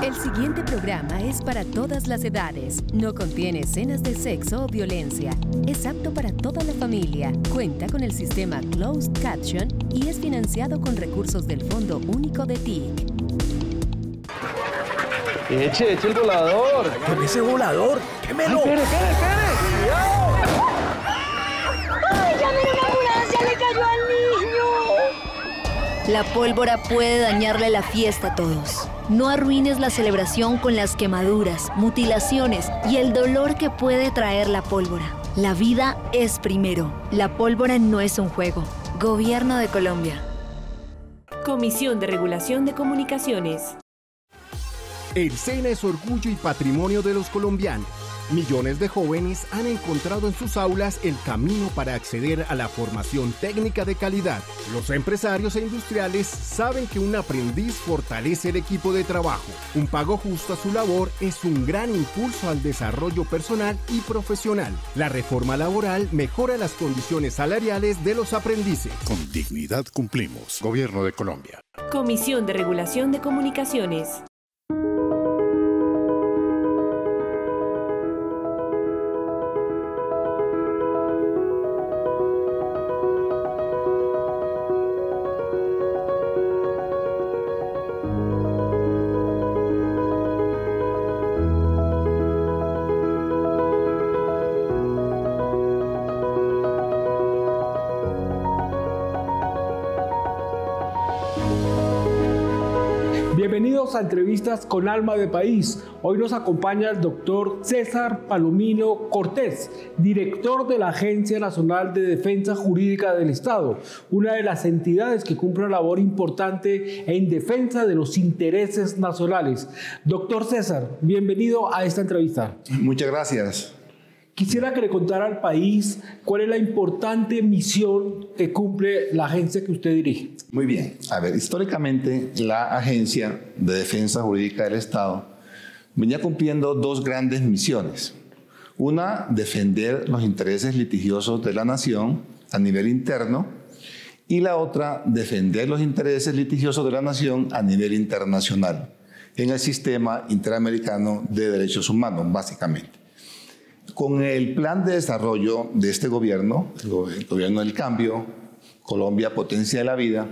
El siguiente programa es para todas las edades. No contiene escenas de sexo o violencia. Es apto para toda la familia. Cuenta con el sistema Closed Caption y es financiado con recursos del Fondo Único de TIC. Eche el volador. ¿Con ese volador? ¡Quémelo! ¡Ay, espere! ¡Cuidado! ¡Ay, llamen a una ambulancia! ¡Le cayó al niño! La pólvora puede dañarle la fiesta a todos. No arruines la celebración con las quemaduras, mutilaciones y el dolor que puede traer la pólvora. La vida es primero. La pólvora no es un juego. Gobierno de Colombia. Comisión de Regulación de Comunicaciones. El SENA es orgullo y patrimonio de los colombianos. Millones de jóvenes han encontrado en sus aulas el camino para acceder a la formación técnica de calidad. Los empresarios e industriales saben que un aprendiz fortalece el equipo de trabajo. Un pago justo a su labor es un gran impulso al desarrollo personal y profesional. La reforma laboral mejora las condiciones salariales de los aprendices. Con dignidad cumplimos. Gobierno de Colombia. Comisión de Regulación de Comunicaciones. Bienvenidos a Entrevistas con Alma de País. Hoy nos acompaña el doctor César Palomino Cortés, director de la Agencia Nacional de Defensa Jurídica del Estado, una de las entidades que cumple una labor importante en defensa de los intereses nacionales. Doctor César, bienvenido a esta entrevista. Muchas gracias. Quisiera que le contara al país cuál es la importante misión que cumple la agencia que usted dirige. Muy bien. A ver, históricamente la Agencia de Defensa Jurídica del Estado venía cumpliendo dos grandes misiones. Una, defender los intereses litigiosos de la nación a nivel interno, y la otra, defender los intereses litigiosos de la nación a nivel internacional, en el sistema interamericano de derechos humanos, básicamente. Con el plan de desarrollo de este gobierno, el gobierno del cambio, Colombia, Potencia de la Vida,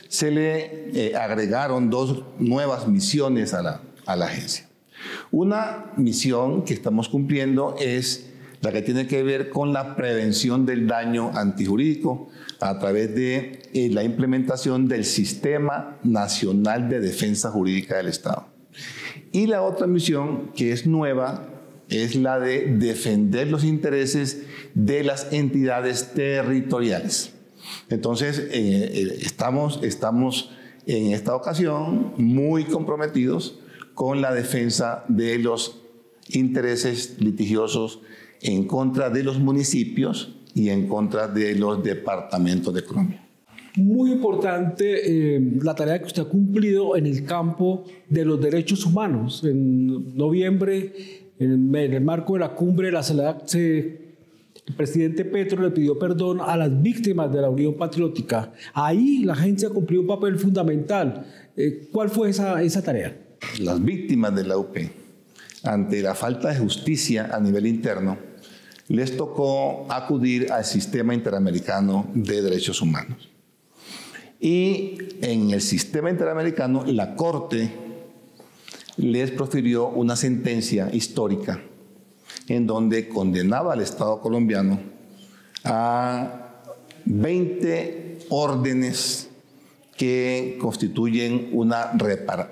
se le agregaron dos nuevas misiones a la agencia. Una misión que estamos cumpliendo es la que tiene que ver con la prevención del daño antijurídico a través de la implementación del Sistema Nacional de Defensa Jurídica del Estado. Y la otra misión, que es nueva, es la de defender los intereses de las entidades territoriales. Entonces, estamos en esta ocasión muy comprometidos con la defensa de los intereses litigiosos en contra de los municipios y en contra de los departamentos de Colombia. Muy importante la tarea que usted ha cumplido en el campo de los derechos humanos. En noviembre, en el marco de la cumbre de la CELAC, el presidente Petro le pidió perdón a las víctimas de la Unión Patriótica. Ahí la agencia cumplió un papel fundamental. ¿Cuál fue esa tarea? Las víctimas de la UP, ante la falta de justicia a nivel interno, les tocó acudir al Sistema Interamericano de Derechos Humanos. Y en el Sistema Interamericano, la Corte les profirió una sentencia histórica en donde condenaba al Estado colombiano a 20 órdenes que constituyen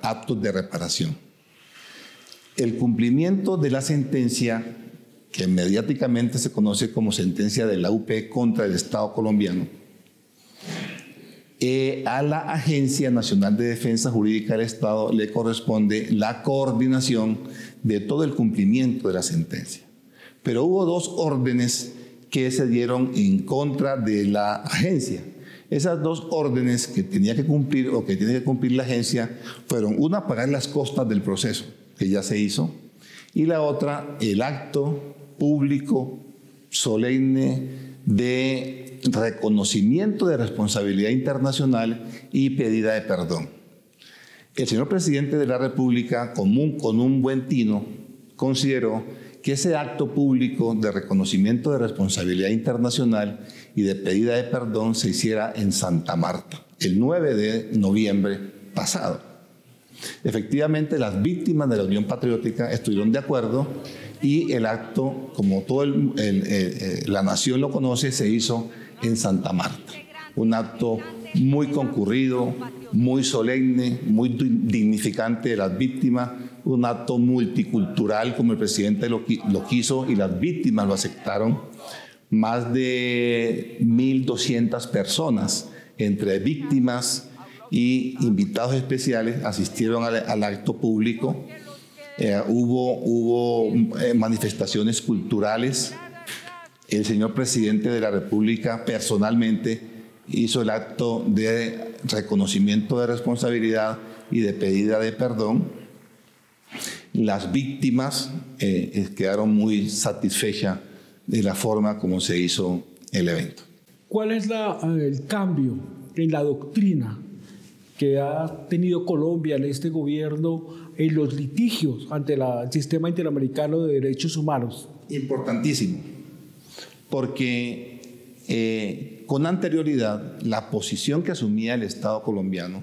actos de reparación. El cumplimiento de la sentencia, que mediáticamente se conoce como sentencia de la UP contra el Estado colombiano, a la Agencia Nacional de Defensa Jurídica del Estado le corresponde la coordinación de todo el cumplimiento de la sentencia. Pero hubo dos órdenes que se dieron en contra de la agencia. Esas dos órdenes que tenía que cumplir o que tiene que cumplir la agencia fueron: una, pagar las costas del proceso, que ya se hizo, y la otra, el acto público solemne de reconocimiento de responsabilidad internacional y pedida de perdón. El señor presidente de la República, con un buen tino, consideró que ese acto público de reconocimiento de responsabilidad internacional y de pedida de perdón se hiciera en Santa Marta, el 9 de noviembre pasado. Efectivamente, las víctimas de la Unión Patriótica estuvieron de acuerdo y el acto, como toda la nación lo conoce, se hizo en Santa Marta. Un acto muy concurrido, muy solemne, muy dignificante de las víctimas, un acto multicultural como el presidente lo quiso y las víctimas lo aceptaron. Más de 1.200 personas, entre víctimas y invitados especiales, asistieron al acto público. Hubo manifestaciones culturales. El señor presidente de la República personalmente hizo el acto de reconocimiento de responsabilidad y de pedida de perdón. Las víctimas quedaron muy satisfechas de la forma como se hizo el evento. ¿Cuál es el cambio en la doctrina que ha tenido Colombia en este gobierno en los litigios ante el sistema interamericano de derechos humanos? Importantísimo, porque con anterioridad la posición que asumía el Estado colombiano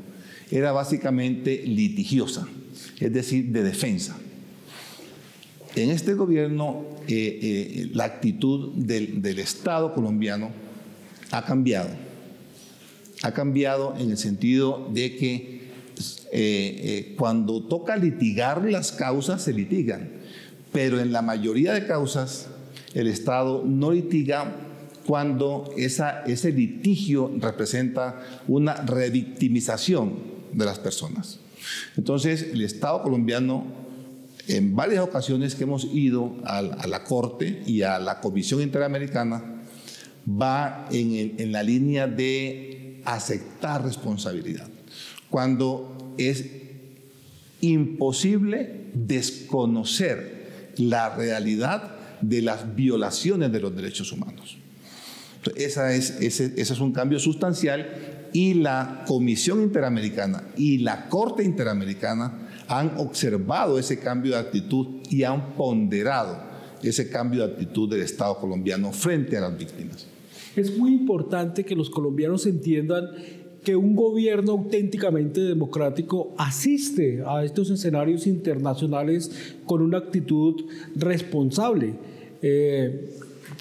era básicamente litigiosa, es decir, de defensa. En este gobierno la actitud del Estado colombiano ha cambiado. Ha cambiado en el sentido de que cuando toca litigar las causas, se litigan, pero en la mayoría de causas el Estado no litiga cuando ese litigio representa una revictimización de las personas. Entonces, el Estado colombiano, en varias ocasiones que hemos ido a la Corte y a la Comisión Interamericana, va en la línea de aceptar responsabilidad, cuando es imposible desconocer la realidad de las violaciones de los derechos humanos. Ese es un cambio sustancial, y la Comisión Interamericana y la Corte Interamericana han observado ese cambio de actitud y han ponderado ese cambio de actitud del Estado colombiano frente a las víctimas. Es muy importante que los colombianos entiendan que un gobierno auténticamente democrático asiste a estos escenarios internacionales con una actitud responsable.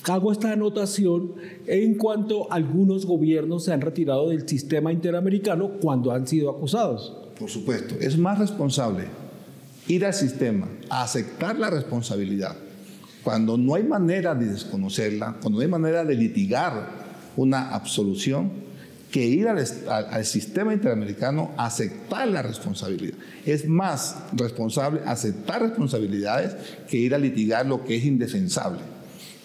Hago esta anotación en cuanto algunos gobiernos se han retirado del sistema interamericano cuando han sido acusados. Por supuesto, es más responsable ir al sistema, a aceptar la responsabilidad, cuando no hay manera de desconocerla, cuando no hay manera de litigar una absolución, que ir al sistema interamericano a aceptar la responsabilidad. Es más responsable aceptar responsabilidades que ir a litigar lo que es indefensable.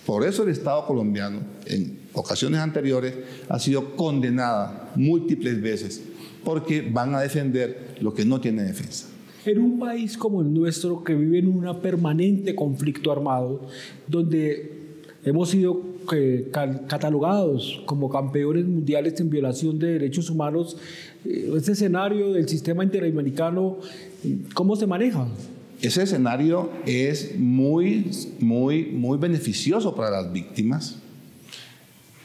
Por eso el Estado colombiano, en ocasiones anteriores, ha sido condenada múltiples veces, porque van a defender lo que no tiene defensa. En un país como el nuestro, que vive en un permanente conflicto armado, donde hemos sido catalogados como campeones mundiales en violación de derechos humanos, este escenario del sistema interamericano, ¿cómo se maneja? Ese escenario es muy beneficioso para las víctimas,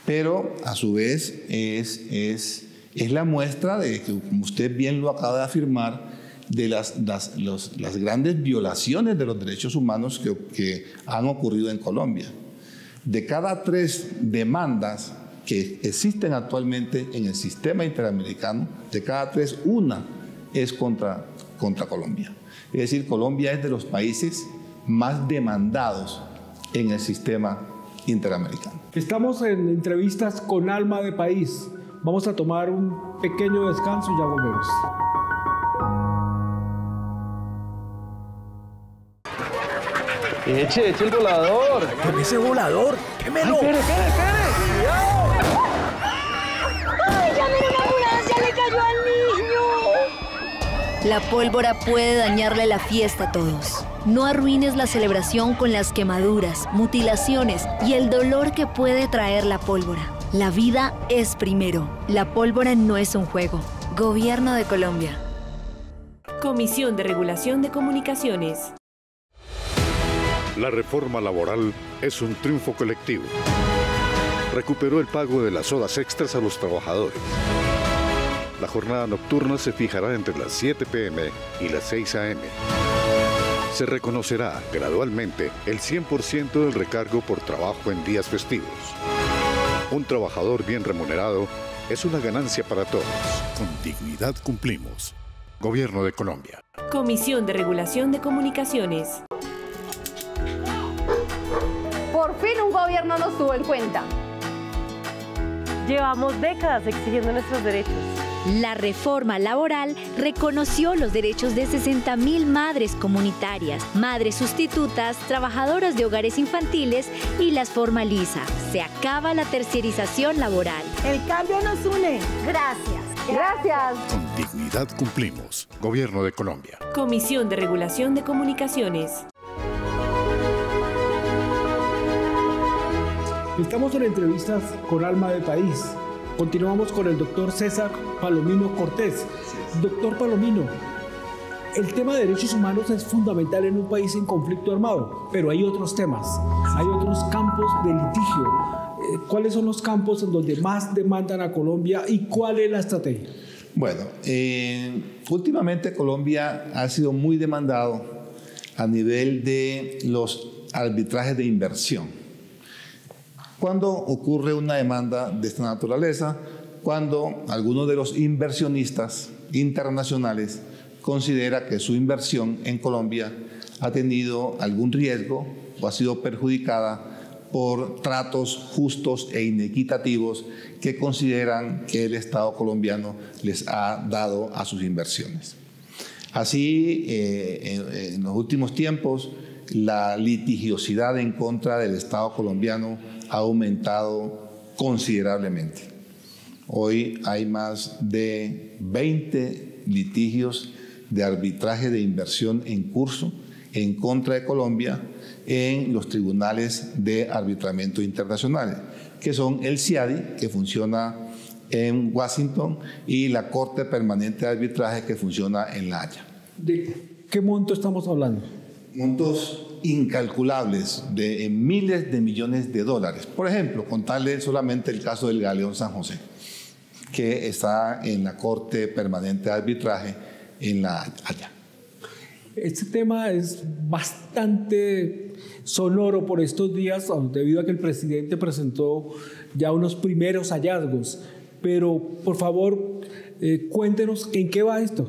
pero a su vez es la muestra de que, como usted bien lo acaba de afirmar, de las grandes violaciones de los derechos humanos que han ocurrido en Colombia. De cada 3 demandas que existen actualmente en el sistema interamericano, de cada 3, una es contra Colombia. Es decir, Colombia es de los países más demandados en el sistema interamericano. Estamos en entrevistas con Alma de País. Vamos a tomar un pequeño descanso y ya volvemos. Eche el volador. ¿Qué ese volador? ¡Quémelo! Espere! ¡Cuidado! ¡Ay, llamen una ambulancia! ¡Le cayó al niño! La pólvora puede dañarle la fiesta a todos. No arruines la celebración con las quemaduras, mutilaciones y el dolor que puede traer la pólvora. La vida es primero. La pólvora no es un juego. Gobierno de Colombia. Comisión de Regulación de Comunicaciones. La reforma laboral es un triunfo colectivo. Recuperó el pago de las horas extras a los trabajadores. La jornada nocturna se fijará entre las 7 p.m. y las 6 a.m. Se reconocerá gradualmente el 100% del recargo por trabajo en días festivos. Un trabajador bien remunerado es una ganancia para todos. Con dignidad cumplimos. Gobierno de Colombia. Comisión de Regulación de Comunicaciones. Por fin un gobierno nos tuvo en cuenta. Llevamos décadas exigiendo nuestros derechos. La reforma laboral reconoció los derechos de 60.000 madres comunitarias, madres sustitutas, trabajadoras de hogares infantiles y las formaliza. Se acaba la terciarización laboral. El cambio nos une. Gracias. Gracias. Con dignidad cumplimos. Gobierno de Colombia. Comisión de Regulación de Comunicaciones. Estamos en entrevistas con Alma de País. Continuamos con el doctor César Palomino Cortés. Doctor Palomino, el tema de derechos humanos es fundamental en un país en conflicto armado, pero hay otros temas, hay otros campos de litigio. ¿Cuáles son los campos en donde más demandan a Colombia y cuál es la estrategia? Bueno, últimamente Colombia ha sido muy demandado a nivel de los arbitrajes de inversión. ¿Cuándo ocurre una demanda de esta naturaleza? Cuando alguno de los inversionistas internacionales considera que su inversión en Colombia ha tenido algún riesgo o ha sido perjudicada por tratos justos e inequitativos que consideran que el Estado colombiano les ha dado a sus inversiones. Así, en los últimos tiempos, la litigiosidad en contra del Estado colombiano ha aumentado considerablemente. Hoy hay más de 20 litigios de arbitraje de inversión en curso en contra de Colombia en los tribunales de arbitramiento internacionales, que son el CIADI, que funciona en Washington, y la Corte Permanente de Arbitraje, que funciona en La Haya. ¿De qué monto estamos hablando? Montos incalculables de miles de millones de dólares. Por ejemplo, contarle solamente el caso del Galeón San José, que está en la Corte Permanente de Arbitraje en La Haya. Este tema es bastante sonoro por estos días, debido a que el presidente presentó ya unos primeros hallazgos. Pero, por favor, cuéntenos en qué va esto.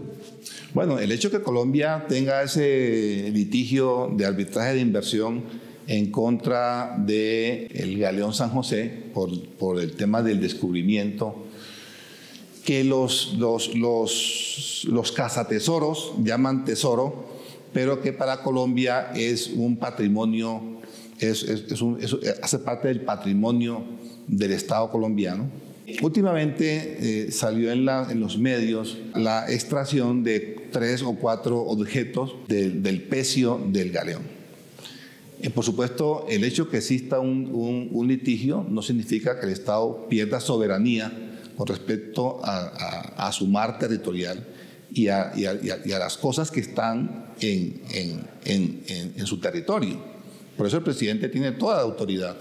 Bueno, el hecho de que Colombia tenga ese litigio de arbitraje de inversión en contra del Galeón San José por el tema del descubrimiento, que los cazatesoros llaman tesoro, pero que para Colombia es un patrimonio, hace parte del patrimonio del Estado colombiano. Últimamente salió en los medios la extracción de 3 o 4 objetos del pecio del galeón. Por supuesto, el hecho que exista un litigio no significa que el Estado pierda soberanía con respecto a su mar territorial y a las cosas que están en su territorio. Por eso el presidente tiene toda la autoridad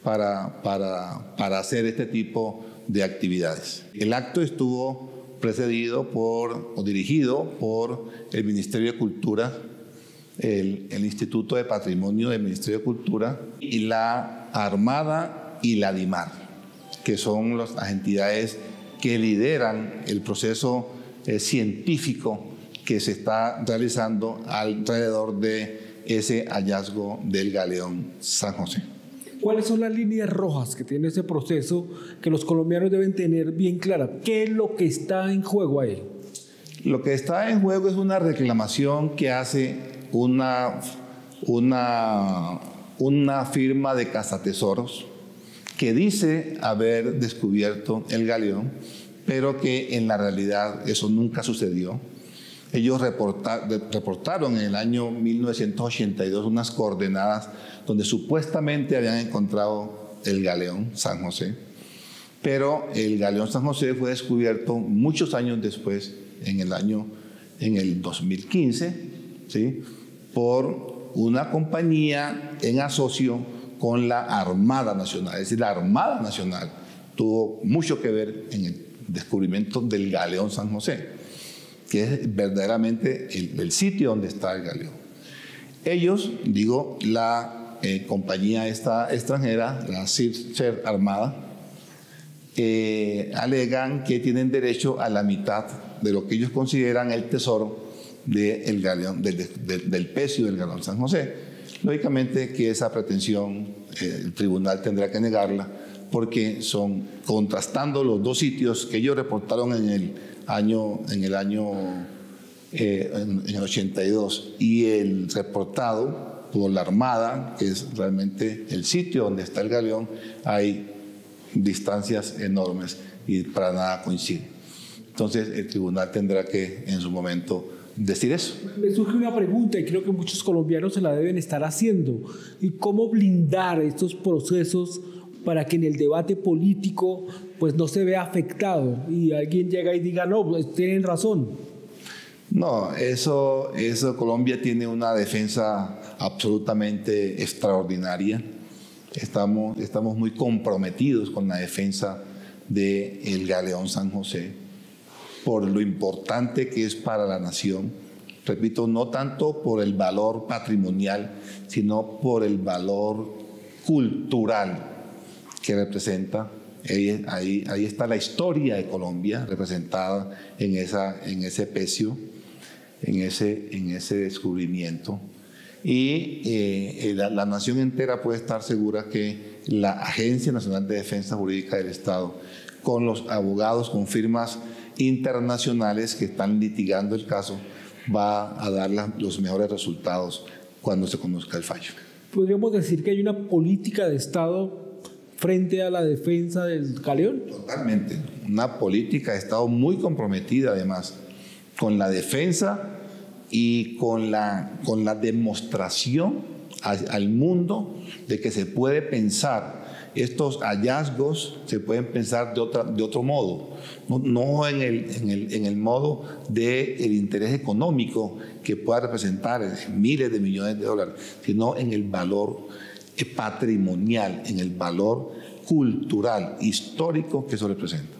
para hacer este tipo de actividades. El acto estuvo precedido o dirigido por el Ministerio de Cultura, el Instituto de Patrimonio del Ministerio de Cultura y la Armada y la DIMAR, que son las entidades que lideran el proceso científico que se está realizando alrededor de ese hallazgo del Galeón San José. ¿Cuáles son las líneas rojas que tiene ese proceso que los colombianos deben tener bien clara? ¿Qué es lo que está en juego ahí? Lo que está en juego es una reclamación que hace una firma de cazatesoros que dice haber descubierto el galeón, pero que en la realidad eso nunca sucedió. Ellos reportaron en el año 1982 unas coordenadas donde supuestamente habían encontrado el Galeón San José, pero el Galeón San José fue descubierto muchos años después, en el año en el 2015, ¿sí?, por una compañía en asocio con la Armada Nacional. Es decir, la Armada Nacional tuvo mucho que ver en el descubrimiento del galeón San José, que es verdaderamente el sitio donde está el galeón. Ellos, digo, la compañía esta extranjera, la CIRSER Armada, alegan que tienen derecho a la mitad de lo que ellos consideran el tesoro del galeón, del pecio del galeón San José. Lógicamente que esa pretensión el tribunal tendrá que negarla, porque son contrastando los dos sitios que ellos reportaron en el año 82 y el reportado por la Armada, que es realmente el sitio donde está el galeón, hay distancias enormes y para nada coincide. Entonces el tribunal tendrá que en su momento decir eso. Me surge una pregunta y creo que muchos colombianos se la deben estar haciendo. ¿Y cómo blindar estos procesos para que en el debate político pues no se vea afectado y alguien llega y diga, no, pues tienen razón? No, eso Colombia tiene una defensa absolutamente extraordinaria. Estamos muy comprometidos con la defensa del galeón San José, por lo importante que es para la nación. Repito, no tanto por el valor patrimonial, sino por el valor cultural que representa. Ahí está la historia de Colombia representada en ese pecio, en ese descubrimiento. Y la nación entera puede estar segura que la Agencia Nacional de Defensa Jurídica del Estado, con los abogados, con firmas internacionales que están litigando el caso, va a dar los mejores resultados cuando se conozca el fallo. ¿Podríamos decir que hay una política de Estado frente a la defensa del galeón? Totalmente. Una política de Estado muy comprometida, además, con la defensa y con la demostración al mundo de que se puede pensar estos hallazgos, se pueden pensar de otro modo, no en el modo del interés económico que pueda representar miles de millones de dólares, sino en el valor patrimonial, en el valor cultural, histórico que eso representa.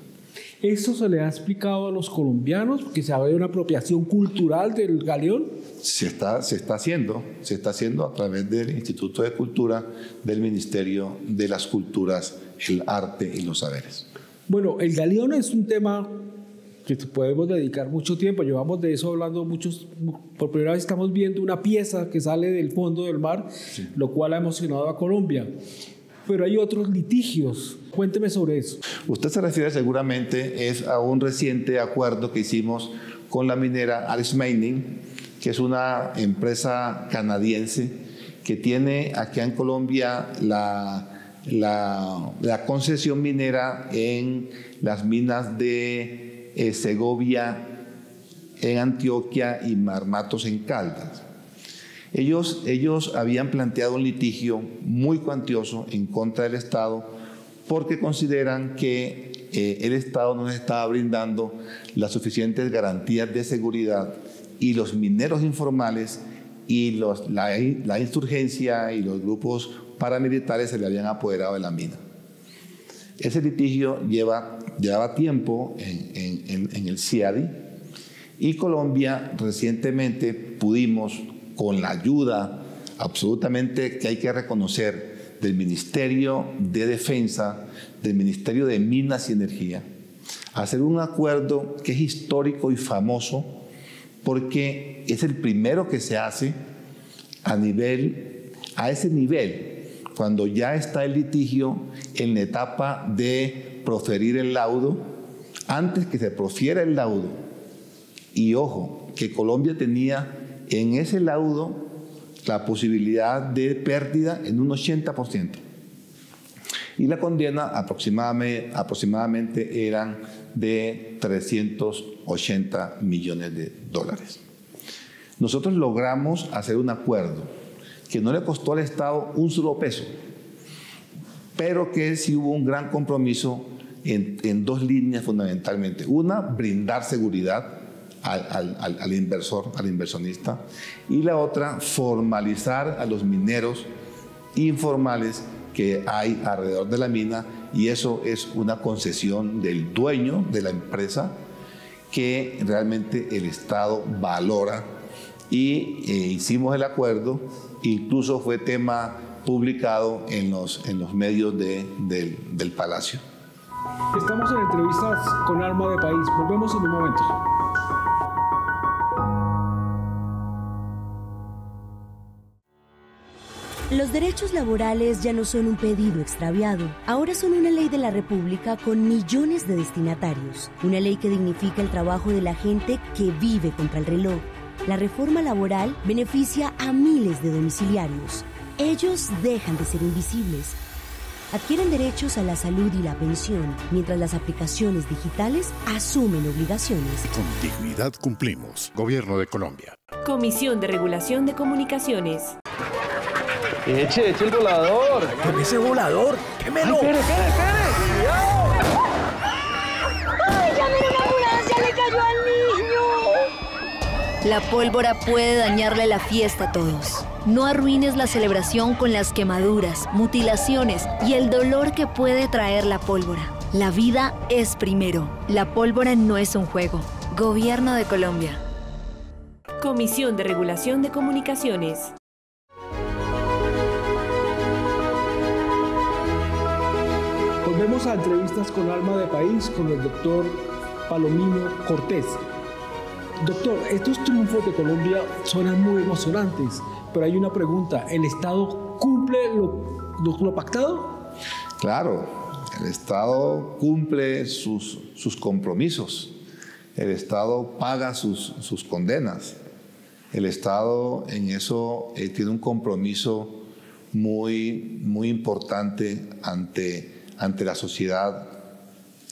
¿Eso se le ha explicado a los colombianos, que se había una apropiación cultural del galeón? Se está haciendo a través del Instituto de Cultura del Ministerio de las Culturas, el Arte y los Saberes. Bueno, el galeón es un tema que podemos dedicar mucho tiempo, llevamos de eso hablando muchos. Por primera vez estamos viendo una pieza que sale del fondo del mar, sí, lo cual ha emocionado a Colombia. Pero hay otros litigios. Cuénteme sobre eso. Usted se refiere seguramente a un reciente acuerdo que hicimos con la minera Aris Mining, que es una empresa canadiense que tiene aquí en Colombia la concesión minera en las minas de Segovia, en Antioquia, y Marmatos en Caldas. Ellos habían planteado un litigio muy cuantioso en contra del Estado porque consideran que el Estado no les estaba brindando las suficientes garantías de seguridad, y los mineros informales y la insurgencia y los grupos paramilitares se le habían apoderado de la mina. Ese litigio llevaba tiempo en el CIADI, y Colombia recientemente pudimos, con la ayuda absolutamente que hay que reconocer del Ministerio de Defensa, del Ministerio de Minas y Energía, hacer un acuerdo que es histórico y famoso, porque es el primero que se hace a ese nivel, cuando ya está el litigio en la etapa de proferir el laudo, antes que se profiera el laudo. Y ojo, que Colombia tenía en ese laudo la posibilidad de pérdida en un 80%. Y la condena aproximadamente eran de 380 millones de dólares. Nosotros logramos hacer un acuerdo que no le costó al Estado un solo peso, pero que sí hubo un gran compromiso en dos líneas fundamentalmente. Una, brindar seguridad al inversor, al inversionista, y la otra, formalizar a los mineros informales que hay alrededor de la mina, y eso es una concesión del dueño de la empresa que realmente el Estado valora, y hicimos el acuerdo, incluso fue tema publicado en los medios del Palacio. Estamos en entrevistas con Alma de País. Volvemos en un momento. Los derechos laborales ya no son un pedido extraviado, ahora son una ley de la República con millones de destinatarios, una ley que dignifica el trabajo de la gente que vive contra el reloj. La reforma laboral beneficia a miles de domiciliarios. Ellos dejan de ser invisibles. Adquieren derechos a la salud y la pensión, mientras las aplicaciones digitales asumen obligaciones. Con dignidad cumplimos. Gobierno de Colombia. Comisión de Regulación de Comunicaciones. Eche el volador. ¿Qué ese volador? ¡Quémelo! Espere. ¡Cuidado! ¡Ay, llamen una ambulancia! ¡Le cayó al niño! La pólvora puede dañarle la fiesta a todos. No arruines la celebración con las quemaduras, mutilaciones y el dolor que puede traer la pólvora. La vida es primero. La pólvora no es un juego. Gobierno de Colombia. Comisión de Regulación de Comunicaciones. Volvemos a entrevistas con Alma de País con el doctor Palomino Cortés. Doctor, estos triunfos de Colombia suenan muy emocionantes, pero hay una pregunta: ¿el Estado cumple lo pactado? Claro, el Estado cumple sus compromisos, el Estado paga sus condenas, el Estado en eso tiene un compromiso muy importante ante la sociedad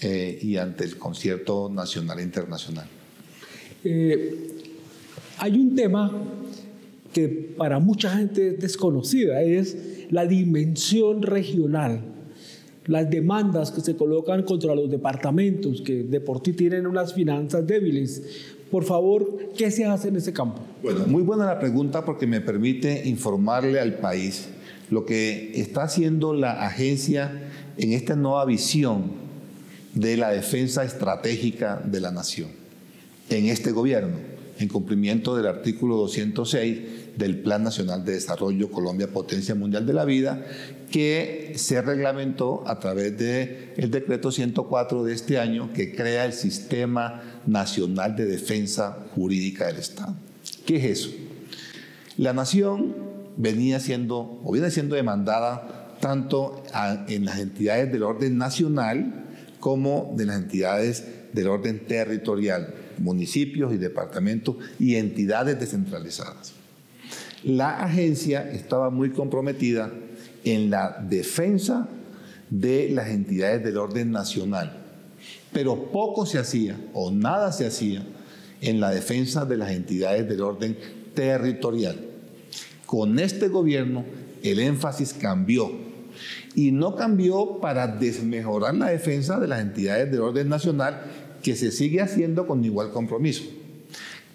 y ante el concierto nacional e internacional. Hay un tema que para mucha gente es desconocida, es la dimensión regional, las demandas que se colocan contra los departamentos que de por sí tienen unas finanzas débiles. Por favor, ¿qué se hace en ese campo? Bueno, muy buena la pregunta, porque me permite informarle al país lo que está haciendo la agencia en esta nueva visión de la defensa estratégica de la nación. En este gobierno, en cumplimiento del artículo 206 del Plan Nacional de Desarrollo Colombia Potencia Mundial de la Vida, que se reglamentó a través del decreto 104 de este año, que crea el Sistema Nacional de Defensa Jurídica del Estado. ¿Qué es eso? La nación viene siendo demandada tanto en las entidades del orden nacional como de las entidades del orden territorial, municipios y departamentos y entidades descentralizadas. La agencia estaba muy comprometida en la defensa de las entidades del orden nacional, pero poco se hacía o nada se hacía en la defensa de las entidades del orden territorial. Con este gobierno el énfasis cambió, y no cambió para desmejorar la defensa de las entidades del orden nacional, que se sigue haciendo con igual compromiso.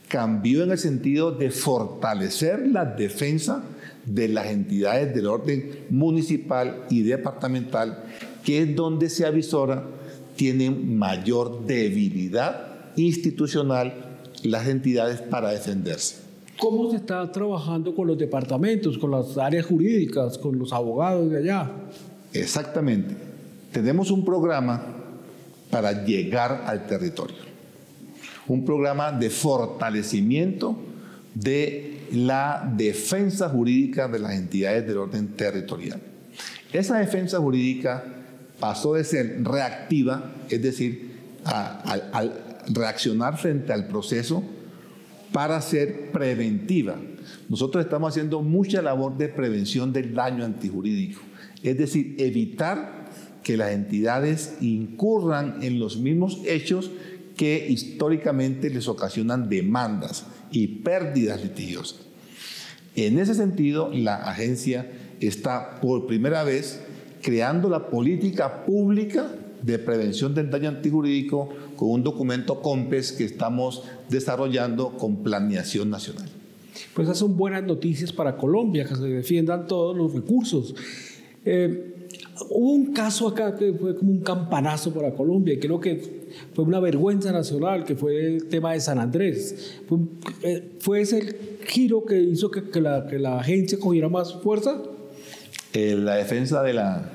Cambió en el sentido de fortalecer la defensa de las entidades del orden municipal y departamental, que es donde se avisora tienen mayor debilidad institucional las entidades para defenderse. ¿Cómo se está trabajando con los departamentos, con las áreas jurídicas, con los abogados de allá? Exactamente. Tenemos un programa para llegar al territorio. Un programa de fortalecimiento de la defensa jurídica de las entidades del orden territorial. Esa defensa jurídica pasó de ser reactiva, es decir, al reaccionar frente al proceso, para ser preventiva. Nosotros estamos haciendo mucha labor de prevención del daño antijurídico, es decir, evitar que las entidades incurran en los mismos hechos que históricamente les ocasionan demandas y pérdidas litigiosas. En ese sentido, la agencia está por primera vez creando la política pública de prevención del daño antijurídico con un documento COMPES que estamos desarrollando con planeación nacional. Pues esas son buenas noticias para Colombia, que se defiendan todos los recursos. Hubo un caso acá que fue como un campanazo para Colombia, y creo que fue una vergüenza nacional, que fue el tema de San Andrés. ¿Fue ese el giro que hizo que la agencia cogiera más fuerza? La defensa de la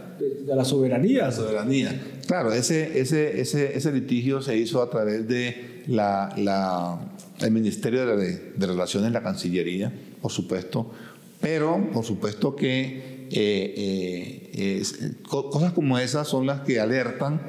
soberanía. La soberanía. Claro, ese litigio se hizo a través de el Ministerio de Relaciones, la Cancillería, por supuesto, pero por supuesto que cosas como esas son las que alertan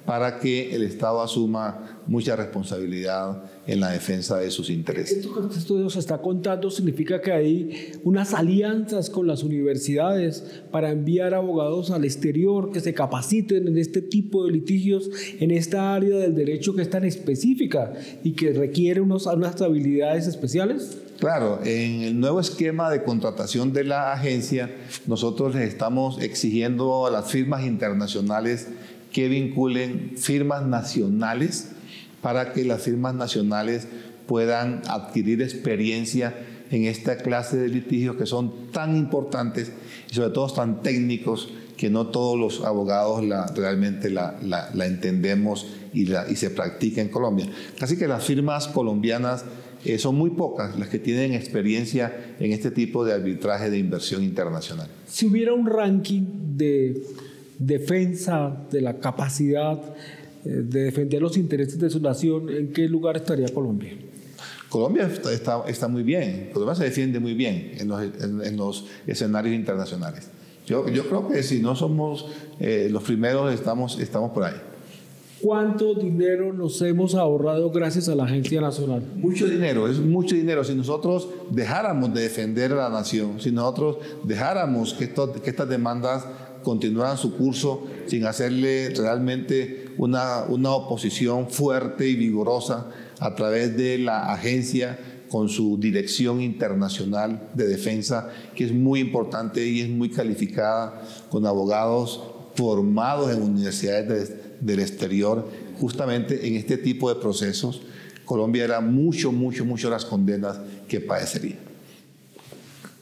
para que el Estado asuma mucha responsabilidad en la defensa de sus intereses. Esto que nos está contando significa que hay unas alianzas con las universidades para enviar abogados al exterior que se capaciten en este tipo de litigios, en esta área del derecho que es tan específica y que requiere unas habilidades especiales. Claro, en el nuevo esquema de contratación de la agencia, nosotros les estamos exigiendo a las firmas internacionales que vinculen firmas nacionales para que las firmas nacionales puedan adquirir experiencia en esta clase de litigios que son tan importantes y sobre todo tan técnicos que no todos los abogados realmente la entendemos y se practica en Colombia. Casi que las firmas colombianas son muy pocas las que tienen experiencia en este tipo de arbitraje de inversión internacional. Si hubiera un ranking de defensa de la capacidad de defender los intereses de su nación, ¿en qué lugar estaría Colombia? Colombia está muy bien. Colombia se defiende muy bien en los escenarios internacionales. Yo creo que si no somos los primeros, estamos por ahí. ¿Cuánto dinero nos hemos ahorrado gracias a la Agencia Nacional? Mucho dinero, es mucho dinero. Si nosotros dejáramos de defender a la nación, si nosotros dejáramos que estas demandas continuaran su curso sin hacerle realmente una oposición fuerte y vigorosa a través de la agencia con su dirección internacional de defensa, que es muy importante y es muy calificada, con abogados formados en universidades del exterior, justamente en este tipo de procesos, Colombia era mucho las condenas que padecería.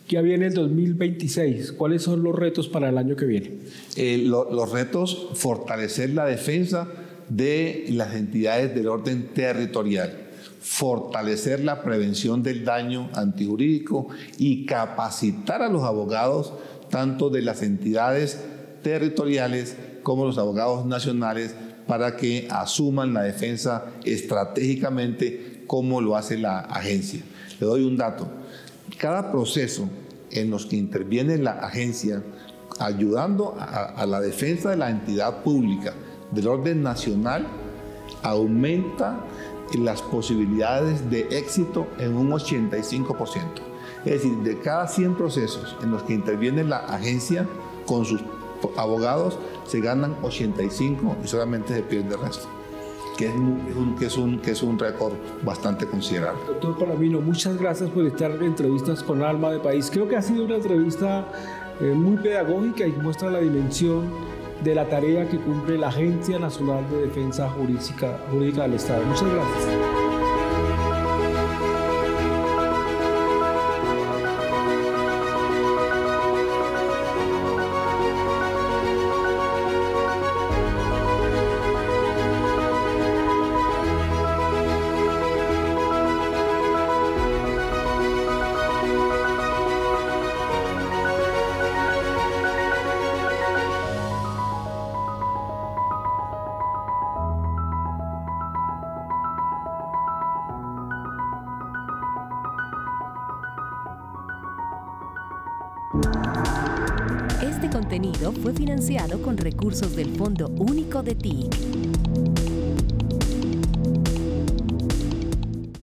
Ya viene el 2026. ¿Cuáles son los retos para el año que viene? Los retos, fortalecer la defensa de las entidades del orden territorial, fortalecer la prevención del daño antijurídico y capacitar a los abogados tanto de las entidades territoriales como los abogados nacionales para que asuman la defensa estratégicamente como lo hace la agencia. Le doy un dato. Cada proceso en los que interviene la agencia ayudando a la defensa de la entidad pública del orden nacional aumenta las posibilidades de éxito en un 85%. Es decir, de cada 100 procesos en los que interviene la agencia con sus abogados se ganan 85 y solamente se pierde el resto, que es un récord bastante considerable. Doctor Palomino, muchas gracias por estar en Entrevistas con Alma de País. Creo que ha sido una entrevista muy pedagógica y muestra la dimensión de la tarea que cumple la Agencia Nacional de Defensa Jurídica del Estado. Muchas gracias. Este contenido fue financiado con recursos del Fondo Único de TIC.